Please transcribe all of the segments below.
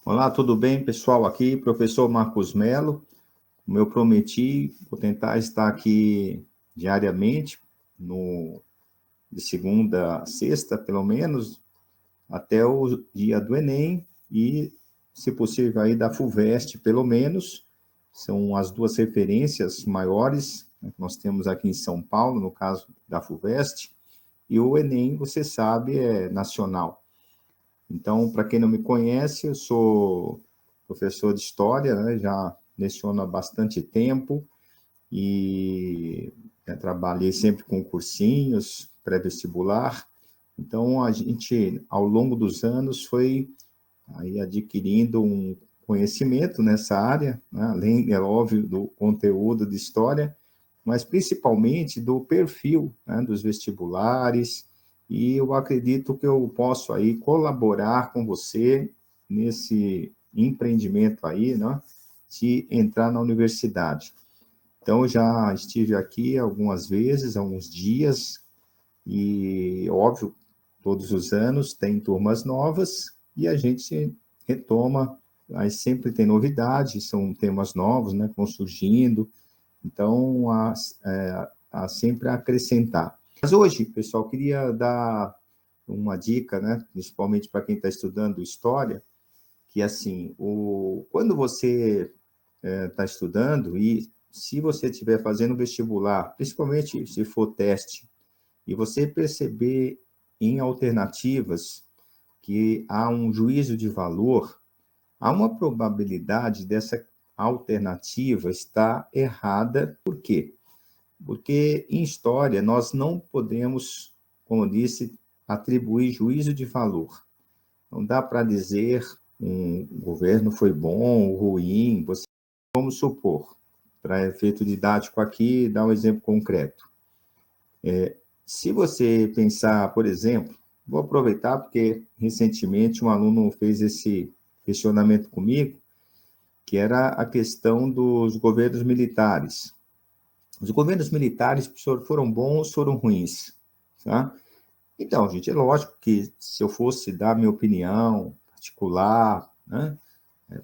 Olá, tudo bem, pessoal? Aqui, professor Marcos Melo. Como eu prometi, vou tentar estar aqui diariamente, de segunda a sexta, pelo menos, até o dia do Enem e, se possível, aí da FUVEST, pelo menos. São as duas referências maiores, né, que nós temos aqui em São Paulo, no caso da FUVEST, e o Enem, você sabe, é nacional. Então, para quem não me conhece, eu sou professor de História, né? Já leciono há bastante tempo e trabalhei sempre com cursinhos, pré-vestibular. Então, a gente, ao longo dos anos, foi aí adquirindo um conhecimento nessa área, né? Além, é óbvio, do conteúdo de História, mas principalmente do perfil, né, dos vestibulares, e eu acredito que eu posso aí colaborar com você nesse empreendimento aí, né, de entrar na universidade. Então, já estive aqui algumas vezes, alguns dias, e, óbvio, todos os anos tem turmas novas, e a gente retoma, aí sempre tem novidades, são temas novos, né, que vão surgindo, então, há sempre a acrescentar. Mas hoje, pessoal, queria dar uma dica, né, principalmente para quem está estudando história, que assim, quando você está estudando e se você estiver fazendo vestibular, principalmente se for teste, e você perceber em alternativas que há um juízo de valor, há uma probabilidade dessa alternativa estar errada. Por quê? Porque em história nós não podemos, como eu disse, atribuir juízo de valor. Não dá para dizer um governo foi bom ou ruim. Vamos supor, para efeito didático aqui, dar um exemplo concreto. Se você pensar, por exemplo, vou aproveitar porque recentemente um aluno fez esse questionamento comigo, que era a questão dos governos militares. Os governos militares, professor, foram bons, foram ruins, tá? Então, gente, é lógico que se eu fosse dar minha opinião particular, né,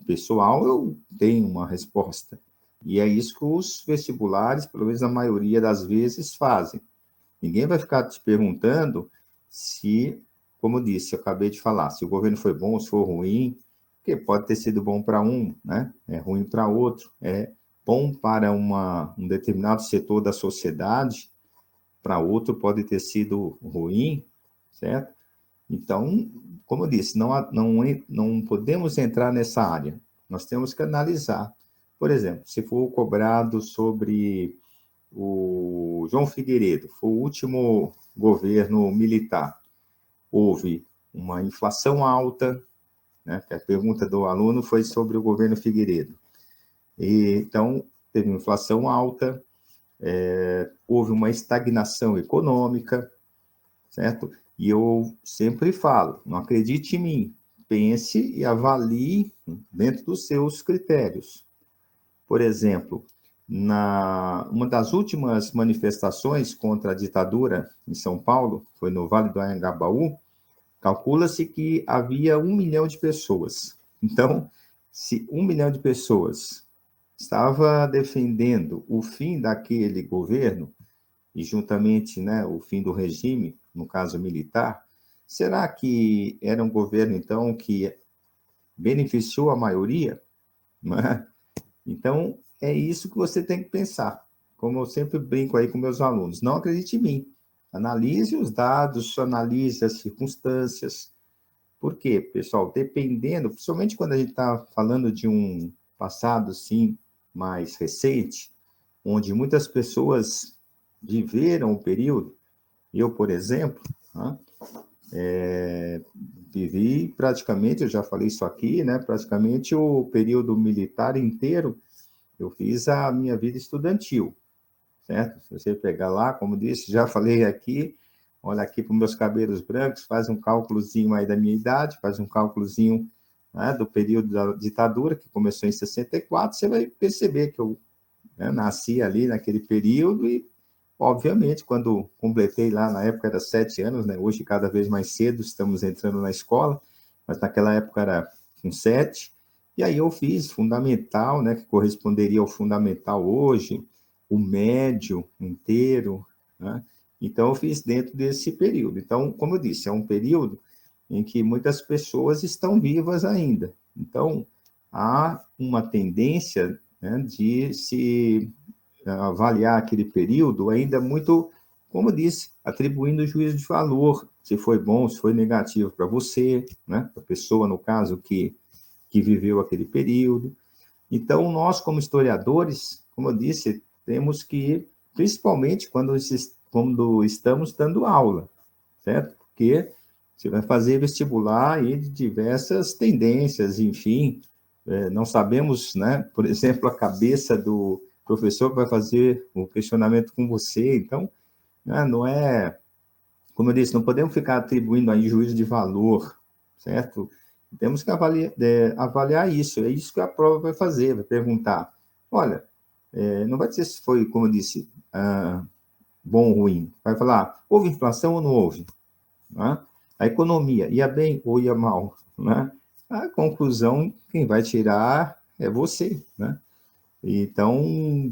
pessoal, eu tenho uma resposta. E é isso que os vestibulares, pelo menos a maioria das vezes, fazem. Ninguém vai ficar te perguntando se, como eu disse, eu acabei de falar, se o governo foi bom, se foi ruim, porque pode ter sido bom para um, né? É ruim para outro, é bom para um determinado setor da sociedade, para outro pode ter sido ruim, certo? Então, como eu disse, não podemos entrar nessa área. Nós temos que analisar. Por exemplo, se for cobrado sobre o João Figueiredo, foi o último governo militar, houve uma inflação alta, né? A pergunta do aluno foi sobre o governo Figueiredo. Então, teve uma inflação alta, houve uma estagnação econômica, certo? E eu sempre falo, não acredite em mim, pense e avalie dentro dos seus critérios. Por exemplo, uma das últimas manifestações contra a ditadura em São Paulo, foi no Vale do Anhangabaú, calcula-se que havia 1 milhão de pessoas. Então, se 1 milhão de pessoas estava defendendo o fim daquele governo, e juntamente, né, o fim do regime, no caso militar, será que era um governo, então, que beneficiou a maioria? Não é? Então, é isso que você tem que pensar. Como eu sempre brinco aí com meus alunos, não acredite em mim. Analise os dados, analise as circunstâncias. Por quê, pessoal? Dependendo, principalmente quando a gente está falando de um passado, sim, mais recente, onde muitas pessoas viveram o período, eu, por exemplo, né, vivi praticamente, eu já falei isso aqui, né, praticamente o período militar inteiro, eu fiz a minha vida estudantil, certo? Se você pegar lá, como disse, já falei aqui, olha aqui para os meus cabelos brancos, faz um cálculozinho aí da minha idade, faz um cálculozinho, né, do período da ditadura, que começou em 64, você vai perceber que eu, né, nasci ali naquele período e, obviamente, quando completei lá, na época era 7 anos, né, hoje cada vez mais cedo estamos entrando na escola, mas naquela época era com 7, E aí eu fiz fundamental, né, que corresponderia ao fundamental hoje, o médio inteiro, né? Então eu fiz dentro desse período. Então, como eu disse, é um período em que muitas pessoas estão vivas ainda. Então, há uma tendência, né, de se avaliar aquele período ainda muito, como eu disse, atribuindo juízo de valor, se foi bom, se foi negativo para você, né, para a pessoa, no caso, que viveu aquele período. Então, nós, como historiadores, como eu disse, temos que, principalmente quando estamos dando aula, certo? Porque você vai fazer vestibular e de diversas tendências, enfim, não sabemos, né? Por exemplo, a cabeça do professor que vai fazer o questionamento com você, então, né, não é, como eu disse, não podemos ficar atribuindo aí juízo de valor, certo? Temos que avaliar isso, é isso que a prova vai fazer, vai perguntar, olha, não vai dizer se foi, como eu disse, bom ou ruim, vai falar, houve inflação ou não houve? Né? A economia ia bem ou ia mal? Né? A conclusão, quem vai tirar é você. Né? Então,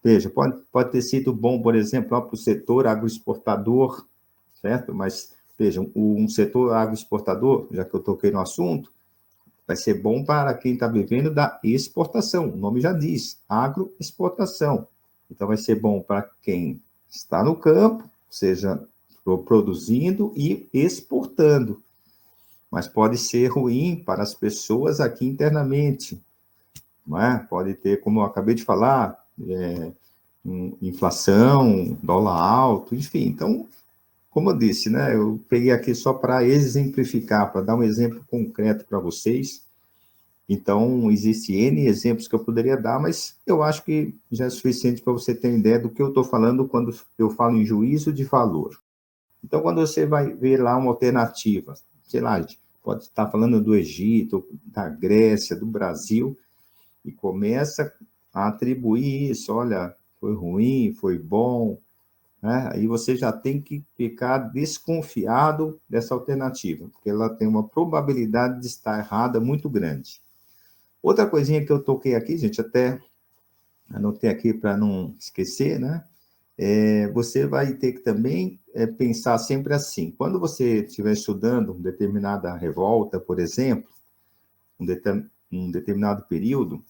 veja, pode ter sido bom, por exemplo, para o setor agroexportador, certo? Mas, vejam, um setor agroexportador, já que eu toquei no assunto, vai ser bom para quem está vivendo da exportação. O nome já diz, agroexportação. Então, vai ser bom para quem está no campo, seja produzindo e exportando. Mas pode ser ruim para as pessoas aqui internamente. Não é? Pode ter, como eu acabei de falar, inflação, dólar alto, enfim. Então, como eu disse, né, eu peguei aqui só para exemplificar, para dar um exemplo concreto para vocês. Então, existe N exemplos que eu poderia dar, mas eu acho que já é suficiente para você ter ideia do que eu estou falando quando eu falo em juízo de valor. Então, quando você vai ver lá uma alternativa, sei lá, a gente pode estar falando do Egito, da Grécia, do Brasil, e começa a atribuir isso, olha, foi ruim, foi bom, né? Aí você já tem que ficar desconfiado dessa alternativa, porque ela tem uma probabilidade de estar errada muito grande. Outra coisinha que eu toquei aqui, gente, até anotei aqui para não esquecer, né? Você vai ter que também pensar sempre assim. Quando você estiver estudando uma determinada revolta, por exemplo, um determinado período,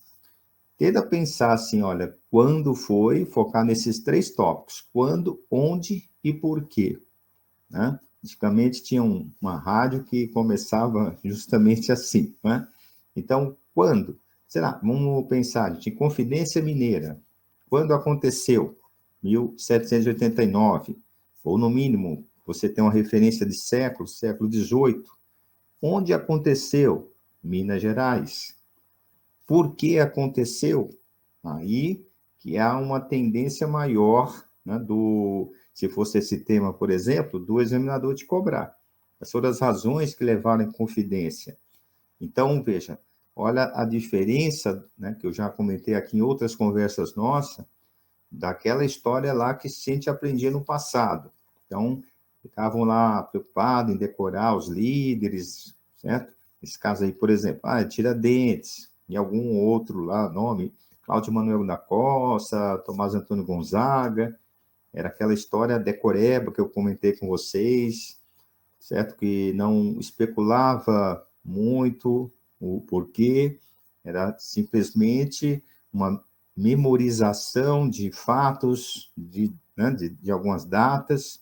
tenta pensar assim, olha, quando foi, focar nesses três tópicos, quando, onde e por quê, né? Antigamente tinha uma rádio que começava justamente assim, né? Então, quando? Sei lá, vamos pensar, gente, em Confidência Mineira, quando aconteceu? 1789, ou no mínimo, você tem uma referência de século XVIII. Onde aconteceu? Minas Gerais. Por que aconteceu? Aí que há uma tendência maior, né, se fosse esse tema, por exemplo, do examinador te cobrar. Quais foram as razões que levaram em confidência? Então, veja, olha a diferença, né, que eu já comentei aqui em outras conversas nossas, daquela história lá que a gente aprendia no passado. Então, ficavam lá preocupados em decorar os líderes, certo? Nesse caso aí, por exemplo, Tiradentes, e algum outro lá, nome, Cláudio Manuel da Costa, Tomás Antônio Gonzaga, era aquela história decoreba que eu comentei com vocês, certo? Que não especulava muito o porquê, era simplesmente uma memorização de fatos, né, de algumas datas,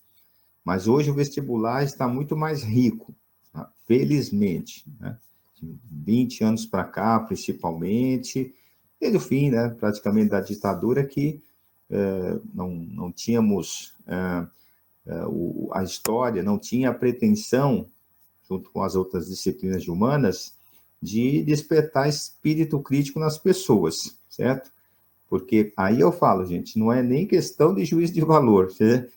mas hoje o vestibular está muito mais rico, tá? Felizmente, né? 20 anos para cá, principalmente, desde o fim, né, praticamente da ditadura, que não tínhamos a história, não tinha a pretensão, junto com as outras disciplinas de humanas, de despertar espírito crítico nas pessoas, certo? Porque aí eu falo, gente, não é nem questão de juízo de valor. Você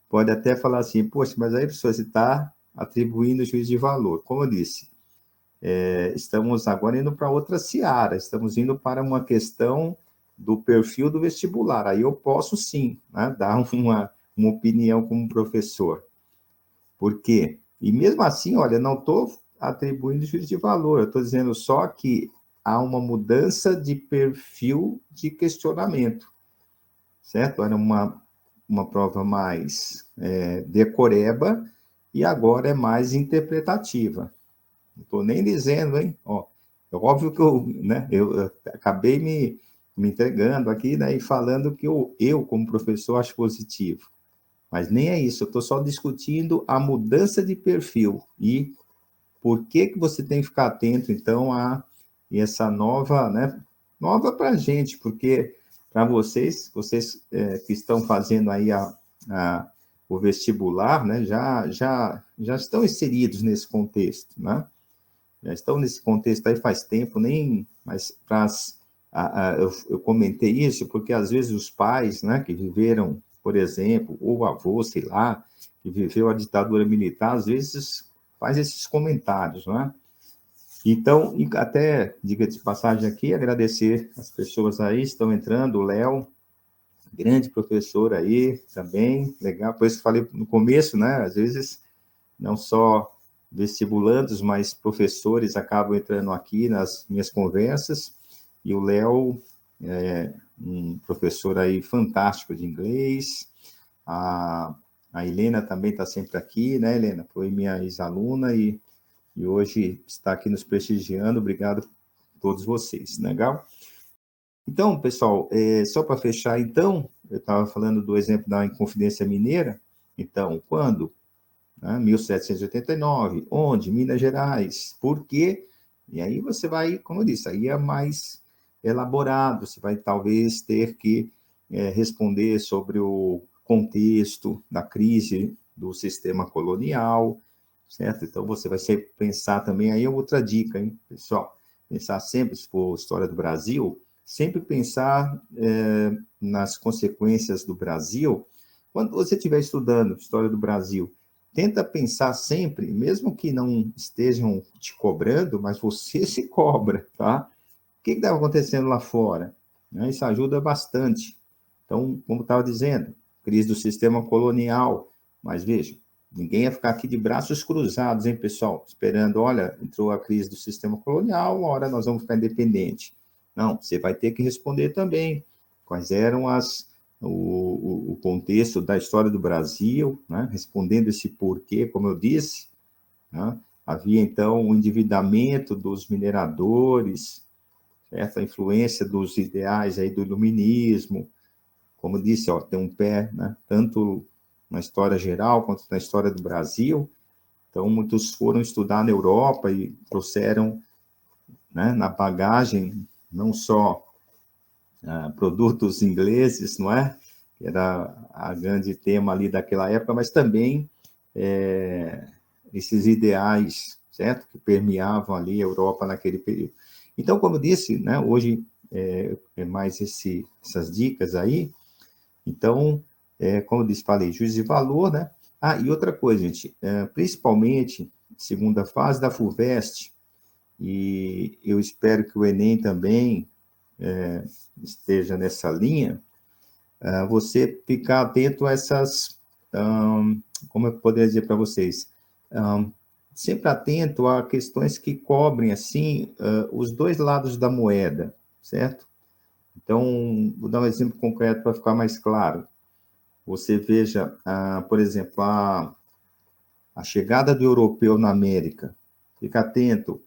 pode até falar assim, poxa, mas aí, pessoa, você está atribuindo juízo de valor. Como eu disse, estamos agora indo para outra seara, estamos indo para uma questão do perfil do vestibular. Aí eu posso, sim, né, dar uma opinião como professor. Por quê? E mesmo assim, olha, não estou atribuindo juízo de valor, eu estou dizendo só que há uma mudança de perfil de questionamento, certo? Era uma prova mais decoreba e agora é mais interpretativa. Não estou nem dizendo, hein? Ó, é óbvio que eu acabei me entregando aqui, né, e falando que eu, como professor, acho positivo. Mas nem é isso, eu estou só discutindo a mudança de perfil e por que você tem que ficar atento, então, a essa nova, né? Nova para a gente, porque para vocês que estão fazendo aí o vestibular, né? Já estão inseridos nesse contexto, né? Já estão nesse contexto aí faz tempo, mas eu comentei isso porque às vezes os pais, né, que viveram, por exemplo, ou o avô, sei lá, que viveu a ditadura militar, às vezes faz esses comentários, né? Então, até, diga de passagem aqui, agradecer as pessoas aí, estão entrando, o Léo, grande professor aí também, legal, por isso que falei no começo, né, às vezes, não só vestibulandos, mas professores acabam entrando aqui nas minhas conversas, e o Léo é um professor aí fantástico de inglês, a Helena também está sempre aqui, né, Helena? Foi minha ex-aluna e hoje está aqui nos prestigiando. Obrigado a todos vocês, legal? Então, pessoal, só para fechar, então, eu estava falando do exemplo da Inconfidência Mineira. Então, quando? 1789. Onde? Minas Gerais. Por quê? E aí você vai, como eu disse, aí é mais elaborado, você vai talvez ter que responder sobre o contexto da crise do sistema colonial, certo? Então, você vai sempre pensar também, aí é outra dica, hein, pessoal? Pensar sempre, se for história do Brasil, sempre pensar nas consequências do Brasil. Quando você estiver estudando história do Brasil, tenta pensar sempre, mesmo que não estejam te cobrando, mas você se cobra, tá? O que estava acontecendo lá fora? Isso ajuda bastante. Então, como estava dizendo, crise do sistema colonial, mas veja, ninguém ia ficar aqui de braços cruzados, hein, pessoal? Esperando, olha, entrou a crise do sistema colonial, uma hora nós vamos ficar independentes. Não, você vai ter que responder também quais eram o contexto da história do Brasil, né? Respondendo esse porquê, como eu disse, né? Havia, então, o endividamento dos mineradores, certo? A influência dos ideais aí do iluminismo, como disse, ó, tem um pé, né, tanto na história geral quanto na história do Brasil. Então, muitos foram estudar na Europa e trouxeram, né, na bagagem não só produtos ingleses, não é? Que era a grande tema ali daquela época, mas também esses ideais, certo? Que permeavam ali a Europa naquele período. Então, como eu disse, né, hoje é mais essas dicas aí. Então, como eu disse, falei, juízo de valor, né? Ah, e outra coisa, gente, principalmente, segunda fase da FUVEST, e eu espero que o Enem também esteja nessa linha, você ficar atento a essas, como eu poderia dizer para vocês, sempre atento a questões que cobrem, assim, os dois lados da moeda, certo? Então, vou dar um exemplo concreto para ficar mais claro. Você veja, por exemplo, a chegada do europeu na América. Fica atento,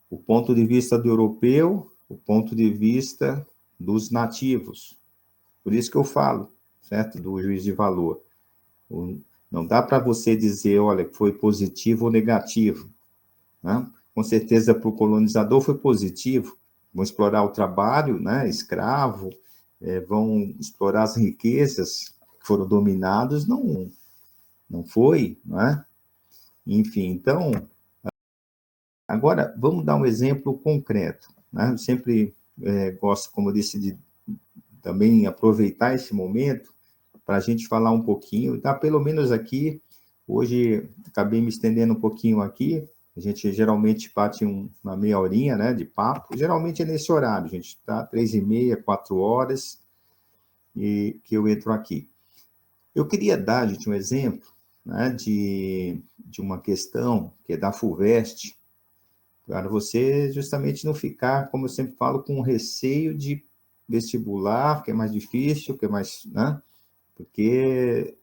o ponto de vista do europeu, o ponto de vista dos nativos. Por isso que eu falo, certo? Do juízo de valor. Não dá para você dizer, olha, que foi positivo ou negativo, né? Com certeza, para o colonizador foi positivo. Vão explorar o trabalho, né, escravo, vão explorar as riquezas que foram dominados, não foi, não é? Enfim, então, agora vamos dar um exemplo concreto, né? Eu sempre gosto, como eu disse, de também aproveitar esse momento para a gente falar um pouquinho, tá? Pelo menos aqui, hoje acabei me estendendo um pouquinho aqui, a gente geralmente bate uma meia horinha, né, de papo, geralmente é nesse horário, gente, tá? 3h30, 4 horas, e que eu entro aqui. Eu queria dar, gente, um exemplo, né, de uma questão que é da FUVEST, para você justamente não ficar, como eu sempre falo, com receio de vestibular, que é mais difícil, que é mais, né? Porque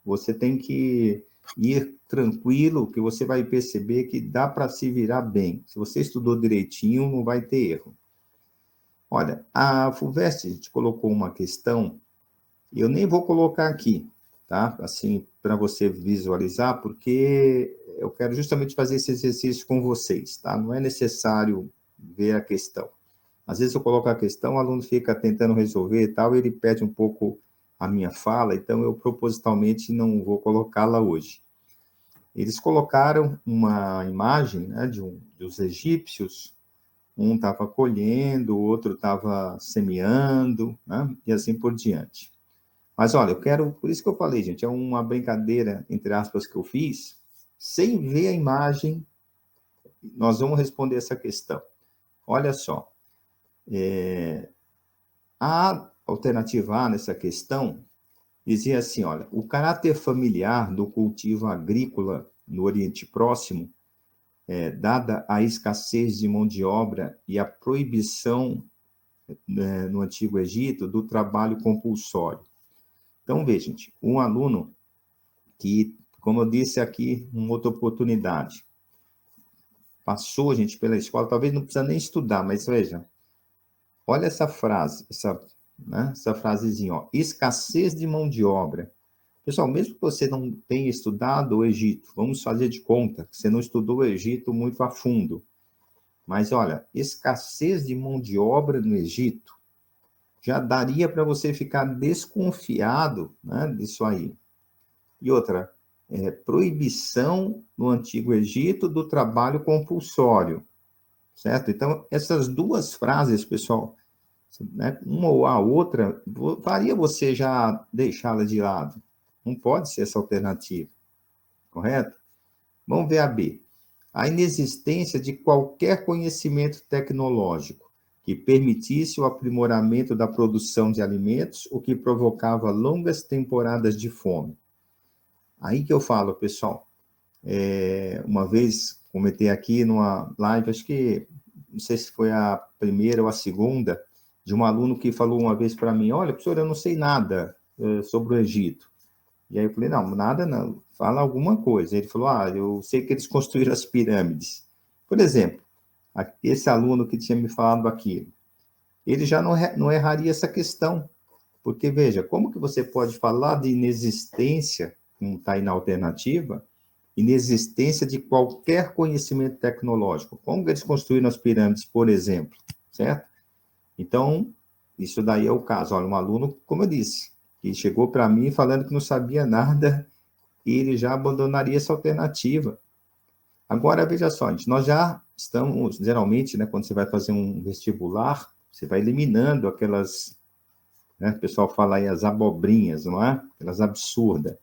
você tem que ir tranquilo, que você vai perceber que dá para se virar bem. Se você estudou direitinho, não vai ter erro. Olha, a FUVEST te colocou uma questão, e eu nem vou colocar aqui, tá? Assim, para você visualizar, porque eu quero justamente fazer esse exercício com vocês, tá? Não é necessário ver a questão. Às vezes eu coloco a questão, o aluno fica tentando resolver e tal, e ele perde um pouco a minha fala, então eu propositalmente não vou colocá-la hoje. Eles colocaram uma imagem, né, dos egípcios, um estava colhendo, o outro estava semeando, né, e assim por diante. Mas olha, eu quero, por isso que eu falei, gente, é uma brincadeira, entre aspas, que eu fiz, sem ver a imagem, nós vamos responder essa questão. Olha só, a alternativa A nessa questão dizia assim, olha, o caráter familiar do cultivo agrícola no Oriente Próximo, dada a escassez de mão de obra e a proibição, né, no Antigo Egito do trabalho compulsório. Então, veja, gente, um aluno que, como eu disse aqui, uma outra oportunidade, passou, gente, pela escola, talvez não precisa nem estudar, mas veja, olha essa frase, essa frasezinha, ó, escassez de mão de obra. Pessoal, mesmo que você não tenha estudado o Egito, vamos fazer de conta que você não estudou o Egito muito a fundo, mas olha, escassez de mão de obra no Egito já daria para você ficar desconfiado, né, disso aí. E outra, proibição no Antigo Egito do trabalho compulsório, certo? Então, essas duas frases, pessoal, né, uma ou a outra, faria você já deixá-la de lado. Não pode ser essa alternativa, correto? Vamos ver a B. A inexistência de qualquer conhecimento tecnológico que permitisse o aprimoramento da produção de alimentos, o que provocava longas temporadas de fome. Aí que eu falo, pessoal, uma vez comentei aqui numa live, acho que, não sei se foi a primeira ou a segunda, de um aluno que falou uma vez para mim, olha, professor, eu não sei nada sobre o Egito. E aí eu falei, não, nada não, fala alguma coisa. Ele falou, eu sei que eles construíram as pirâmides. Por exemplo, esse aluno que tinha me falado aquilo, ele já não erraria essa questão, porque, veja, como que você pode falar de inexistência, como está aí na alternativa, inexistência de qualquer conhecimento tecnológico? Como que eles construíram as pirâmides, por exemplo, certo? Então, isso daí é o caso. Olha, um aluno, como eu disse, que chegou para mim falando que não sabia nada, e ele já abandonaria essa alternativa. Agora, veja só, gente, nós já estamos, geralmente, né, quando você vai fazer um vestibular, você vai eliminando aquelas, né, o pessoal fala aí as abobrinhas, não é? Aquelas absurdas,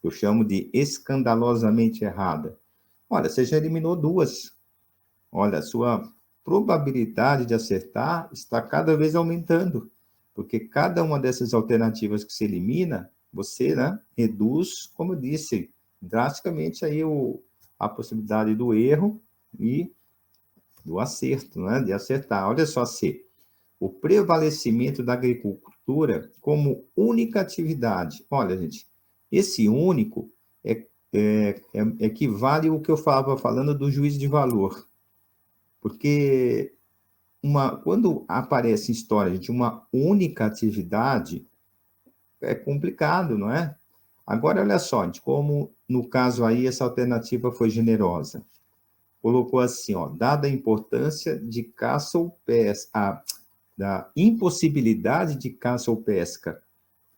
eu chamo de escandalosamente errada. Olha, você já eliminou duas. Olha, a sua probabilidade de acertar está cada vez aumentando, porque cada uma dessas alternativas que se elimina, você, né, reduz, como eu disse, drasticamente aí a possibilidade do erro e do acerto, né, de acertar. Olha só, C. O prevalecimento da agricultura como única atividade. Olha, gente, esse único equivale ao que eu estava falando do juízo de valor. Porque quando aparece em história de uma única atividade, é complicado, não é? Agora, olha só, gente, como no caso aí essa alternativa foi generosa. Colocou assim, ó, dada a importância de caça ou pesca, da impossibilidade de caça ou pesca.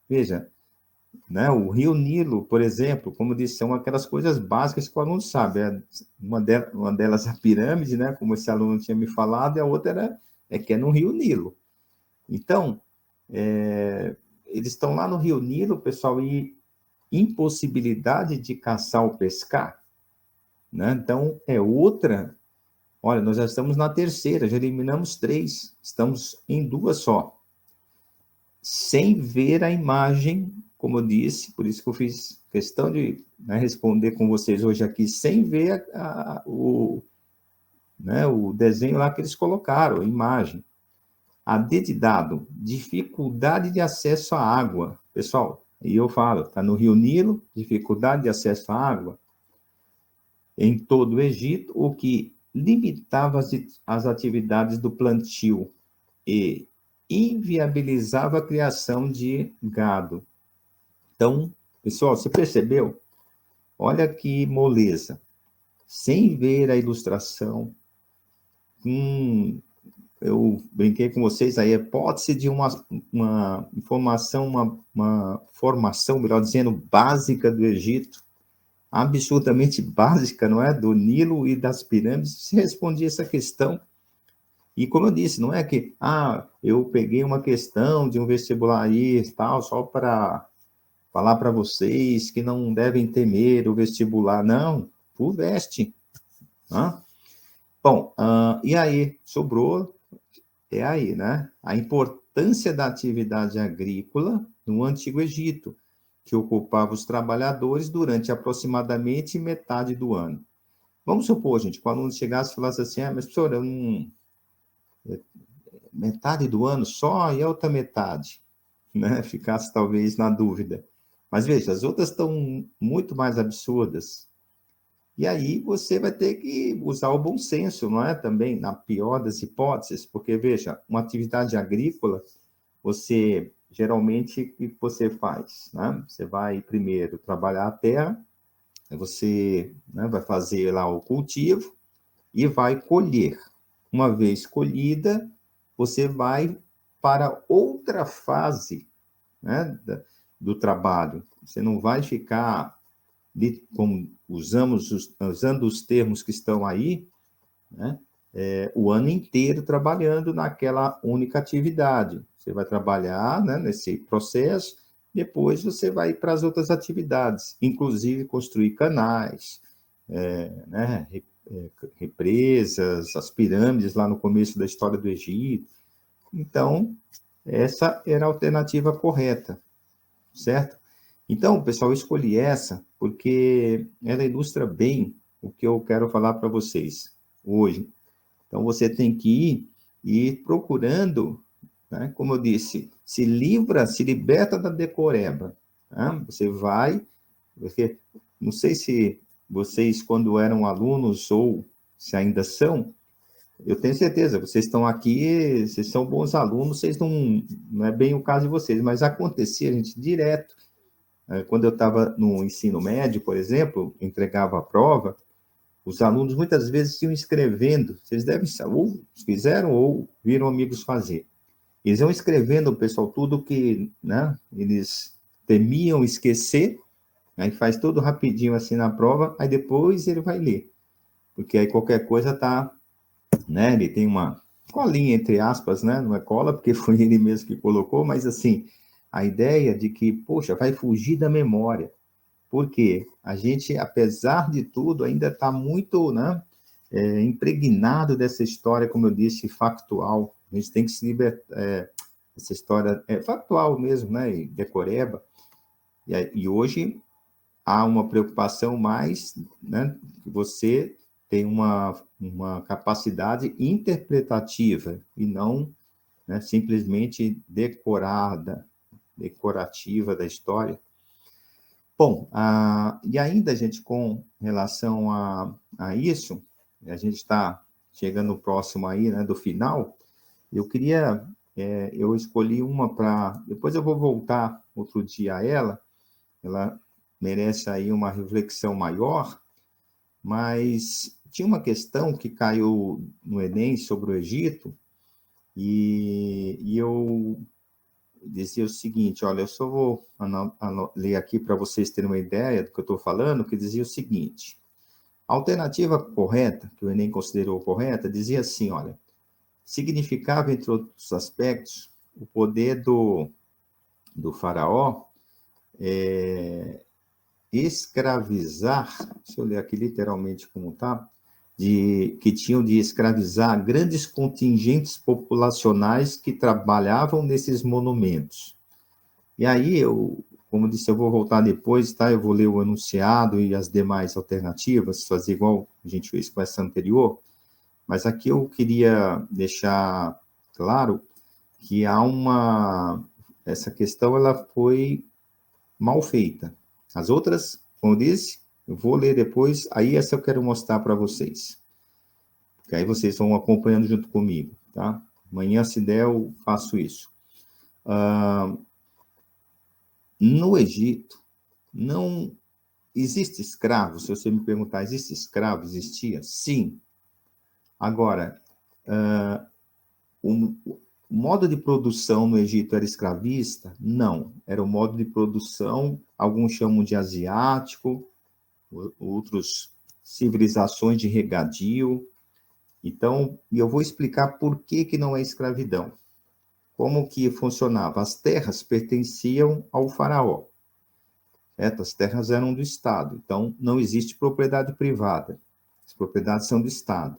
Veja, né, o Rio Nilo, por exemplo, como disse, são aquelas coisas básicas que o aluno sabe. Uma delas a pirâmide, né, como esse aluno tinha me falado, e a outra que é no Rio Nilo. Então, eles estão lá no Rio Nilo, pessoal, e impossibilidade de caçar ou pescar, né? Então, é outra. Olha, nós já estamos na terceira, já eliminamos três, estamos em duas só. Sem ver a imagem, como eu disse, por isso que eu fiz questão de, né, responder com vocês hoje aqui, sem ver né, o desenho lá que eles colocaram, a imagem. A D de dado, dificuldade de acesso à água. Pessoal, e eu falo, está no Rio Nilo, dificuldade de acesso à água em todo o Egito, o que limitava as atividades do plantio e inviabilizava a criação de gado. Então, pessoal, você percebeu? Olha que moleza. Sem ver a ilustração, eu brinquei com vocês aí, a hipótese de uma informação, uma formação, melhor dizendo, básica do Egito, absolutamente básica, não é? Do Nilo e das pirâmides, se respondia essa questão. E como eu disse, não é que, eu peguei uma questão de um vestibular aí, tal, só para falar para vocês que não devem temer o vestibular. Não, full veste. Bom, e aí, sobrou, aí, né? A importância da atividade agrícola no Antigo Egito, que ocupava os trabalhadores durante aproximadamente metade do ano. Vamos supor, gente, que o aluno chegasse e falasse assim, mas professor, metade do ano só e a outra metade, né? Ficasse talvez na dúvida. Mas veja, as outras estão muito mais absurdas. E aí você vai ter que usar o bom senso, não é? Também, na pior das hipóteses, porque, veja, uma atividade agrícola, você, geralmente, o que você faz? Né? Você vai primeiro trabalhar a terra, você, né, vai fazer lá o cultivo e vai colher. Uma vez colhida, você vai para outra fase, né, do trabalho. Você não vai ficar, como usando os termos que estão aí, né, o ano inteiro trabalhando naquela única atividade. Você vai trabalhar, né, nesse processo, depois você vai para as outras atividades, inclusive construir canais, né, represas, as pirâmides lá no começo da história do Egito. Então, essa era a alternativa correta, certo? Então, pessoal, eu escolhi essa porque ela ilustra bem o que eu quero falar para vocês hoje. Então, você tem que ir procurando, né? Como eu disse, se liberta da decoreba. Né? Você vai, porque não sei se vocês, quando eram alunos ou se ainda são, eu tenho certeza, vocês estão aqui, vocês são bons alunos, vocês não é bem o caso de vocês, mas acontecia, gente, direto. Quando eu estava no ensino médio, por exemplo, entregava a prova, os alunos muitas vezes iam escrevendo, vocês devem saber, ou fizeram ou viram amigos fazer. Eles iam escrevendo, pessoal, tudo que, né, eles temiam esquecer, aí faz tudo rapidinho assim na prova, aí depois ele vai ler. Porque aí qualquer coisa tá, né, ele tem uma colinha, entre aspas, né, não é cola, porque foi ele mesmo que colocou, mas assim, a ideia de que, poxa, vai fugir da memória. Porque a gente, apesar de tudo, ainda está muito, né, impregnado dessa história, como eu disse, factual. A gente tem que se libertar. Essa história é factual mesmo, né, e decoreba. E hoje há uma preocupação mais, né, que você tem uma capacidade interpretativa e não, né, simplesmente decorativa da história. Bom, e ainda, gente, com relação a isso, a gente está chegando próximo aí, né, do final, eu queria, eu escolhi uma para, depois eu vou voltar outro dia a ela merece aí uma reflexão maior, mas tinha uma questão que caiu no Enem sobre o Egito, e eu dizia o seguinte, olha, eu só vou ler aqui para vocês terem uma ideia do que eu estou falando, que dizia o seguinte, a alternativa correta, que o Enem considerou correta, dizia assim, olha, significava, entre outros aspectos, o poder do faraó escravizar, deixa eu ler aqui literalmente como está, que tinham de escravizar grandes contingentes populacionais que trabalhavam nesses monumentos. E aí, como disse, eu vou voltar depois, tá? Eu vou ler o enunciado e as demais alternativas, fazer igual a gente fez com essa anterior, Mas aqui eu queria deixar claro que essa questão ela foi mal feita. As outras, como eu disse, eu vou ler depois, aí essa eu quero mostrar para vocês. Que aí vocês vão acompanhando junto comigo, tá? Amanhã, se der, eu faço isso. No Egito, não existe escravo? Se você me perguntar, existe escravo? Existia? Sim. Agora, o modo de produção no Egito era escravista? Não. Era o modo de produção, alguns chamam de asiático, outros civilizações de regadio. Então, eu vou explicar por que não é escravidão. Como que funcionava? As terras pertenciam ao faraó. Certo? As terras eram do Estado, então não existe propriedade privada. As propriedades são do Estado.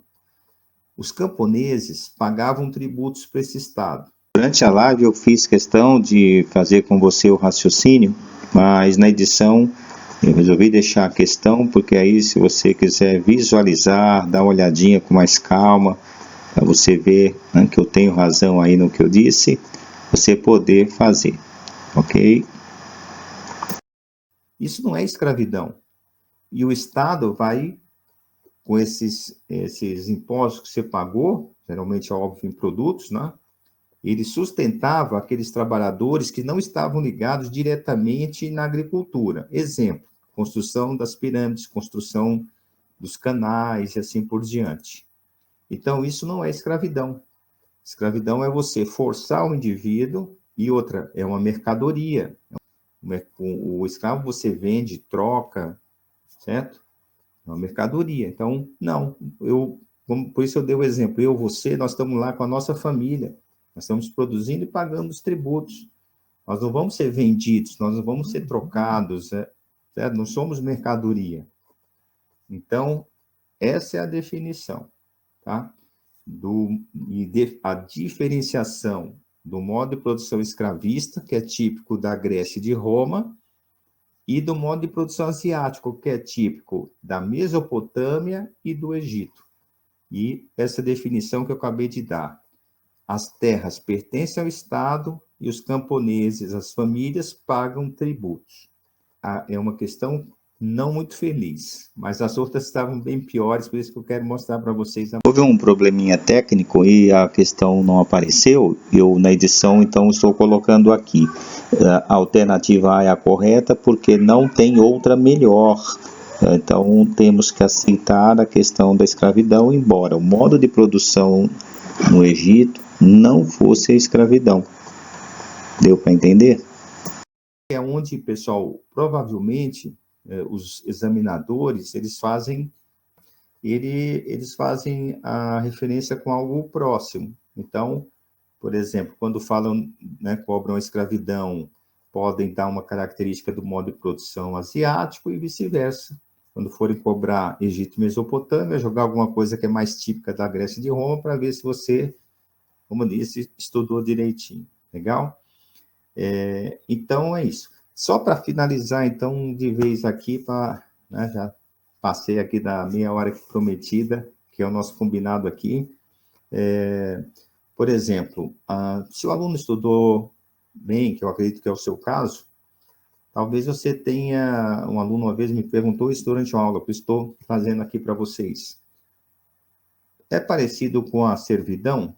Os camponeses pagavam tributos para esse Estado. Durante a live eu fiz questão de fazer com você o raciocínio, mas na edição eu resolvi deixar a questão, porque aí se você quiser visualizar, dar uma olhadinha com mais calma, para você ver, né, que eu tenho razão aí no que eu disse, você poder fazer, ok? Isso não é escravidão. E o Estado vai, com esses impostos que você pagou, geralmente, óbvio, em produtos, né? Ele sustentava aqueles trabalhadores que não estavam ligados diretamente na agricultura. Exemplo, construção das pirâmides, construção dos canais e assim por diante. Então, isso não é escravidão. Escravidão é você forçar o indivíduo, e outra, é uma mercadoria. O escravo você vende, troca, certo? É uma mercadoria. Então, não, por isso eu dei o exemplo, você, nós estamos lá com a nossa família, nós estamos produzindo e pagando os tributos. Nós não vamos ser vendidos, nós não vamos ser trocados, certo? Não somos mercadoria. Então, essa é a definição, tá? A diferenciação do modo de produção escravista, que é típico da Grécia e de Roma, e do modo de produção asiático, que é típico da Mesopotâmia e do Egito. E essa definição que eu acabei de dar. As terras pertencem ao Estado e os camponeses, as famílias, pagam tributos. É uma questão não muito feliz, mas as outras estavam bem piores, por isso que eu quero mostrar para vocês. Houve um probleminha técnico e a questão não apareceu, eu na edição então estou colocando aqui. A alternativa A é a correta porque não tem outra melhor. Então temos que aceitar a questão da escravidão, embora o modo de produção no Egito não fosse a escravidão. Deu para entender? É onde, pessoal, provavelmente os examinadores, eles fazem a referência com algo próximo. Então, por exemplo, quando falam, né, cobram a escravidão, podem dar uma característica do modo de produção asiático e vice-versa. Quando forem cobrar Egito e Mesopotâmia, jogar alguma coisa que é mais típica da Grécia e de Roma, para ver se você, como disse, estudou direitinho. Legal? Então, é isso. Só para finalizar, então, de vez aqui, né, já passei aqui da meia hora prometida, que é o nosso combinado aqui. Por exemplo, se o aluno estudou bem, que eu acredito que é o seu caso, talvez você tenha... Um aluno uma vez me perguntou isso durante uma aula, que eu estou fazendo aqui para vocês. É parecido com a servidão?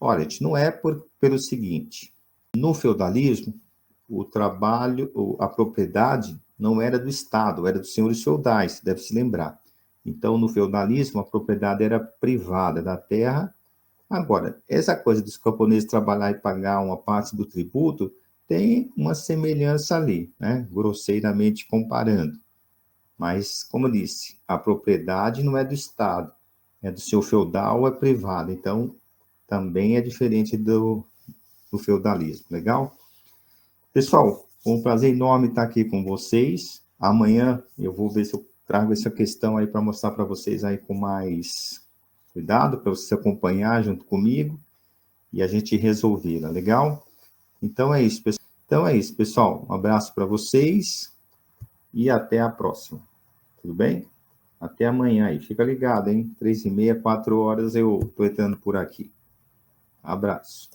Olha, não é pelo seguinte... No feudalismo, o trabalho, a propriedade não era do Estado, era dos senhores feudais, deve se lembrar. Então, no feudalismo, a propriedade era privada da terra. Agora, essa coisa dos camponeses trabalhar e pagar uma parte do tributo tem uma semelhança ali, né? Grosseiramente comparando. Mas, como eu disse, a propriedade não é do Estado, é do seu feudal, é privada. Então, também é diferente do feudalismo, legal? Pessoal, foi um prazer enorme estar aqui com vocês. Amanhã eu vou ver se eu trago essa questão aí para mostrar para vocês aí com mais cuidado, para vocês acompanhar junto comigo e a gente resolvê-la, legal? Então é isso, pessoal. Um abraço para vocês e até a próxima. Tudo bem? Até amanhã aí. Fica ligado, hein? 3h30, 4 horas eu tô entrando por aqui. Abraço.